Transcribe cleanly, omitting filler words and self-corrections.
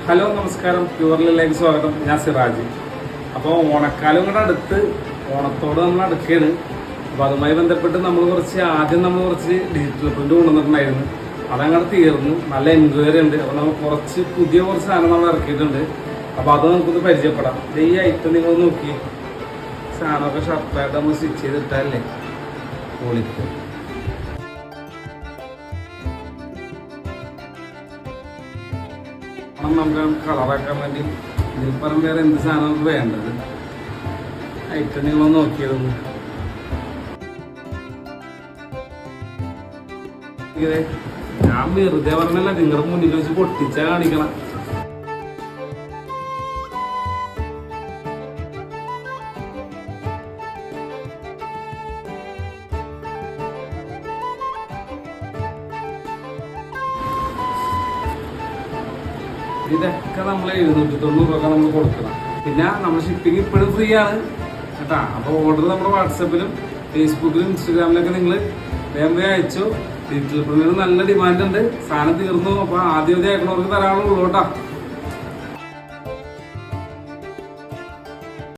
Hello നമസ്കാരം, പ്യൂർലിലേക്ക് സ്വാഗതം. ഞാൻ സിറാജ്. അപ്പോൾ ഓണക്കാലം കൂടെ അടുത്ത് ഓണത്തോട് നമ്മൾ അടുക്കുകയാണ്. അപ്പോൾ അതുമായി ബന്ധപ്പെട്ട് ആദ്യം നമ്മൾ കുറച്ച് ഡിജിറ്റൽ പ്രിന്റ് കൊണ്ടുവന്നിട്ടുണ്ടായിരുന്നു. അതങ്ങോട്ട് തീർന്നു. നല്ല എൻക്വയറി ഉണ്ട്. അപ്പോൾ നമ്മൾ പുതിയ കുറച്ച് സാധനം നമ്മൾ ഇറക്കിയിട്ടുണ്ട്. അപ്പോൾ അത് നമുക്കൊന്ന് പരിചയപ്പെടാം. ഈ ഐറ്റം നിങ്ങൾ നോക്കി, സാധനമൊക്കെ ഷർട്ടായിട്ട് നമ്മൾ സ്റ്റിച്ച് ചെയ്തിട്ടല്ലേ ക്വാളിറ്റി. നമുക്ക് കളറാക്കാൻ വേണ്ടി ഇതിൽ പറഞ്ഞ വേറെ എന്ത് സാധനം നമുക്ക് വേണ്ടത്. ഐറ്റം നിങ്ങളൊന്ന് നോക്കിയതൊന്ന് ഞാൻ വെറുതെ പറഞ്ഞല്ല, നിങ്ങളുടെ മുന്നിൽ വെച്ച് പൊട്ടിച്ചാ കാണിക്കണം. ഇതൊക്കെ നമ്മൾ 790 രൂപ നമ്മൾ കൊടുക്കണം. പിന്നെ നമ്മൾ ഷിപ്പിംഗ് ഇപ്പോഴും ഫ്രീ ആണ് കേട്ടാ. അപ്പോൾ ഓർഡർ നമ്മുടെ വാട്സപ്പിലും ഫേസ്ബുക്കിലും ഇൻസ്റ്റാഗ്രാമിലൊക്കെ നിങ്ങൾ വേഗം അയച്ചു. ഡിജിറ്റൽ പ്രിന്റിന് നല്ല ഡിമാൻഡ് ഉണ്ട്. സാധനം തീർന്നു. അപ്പോൾ ആദ്യം അയക്കണവർക്ക് തരാനുള്ളൂ കേട്ടോ.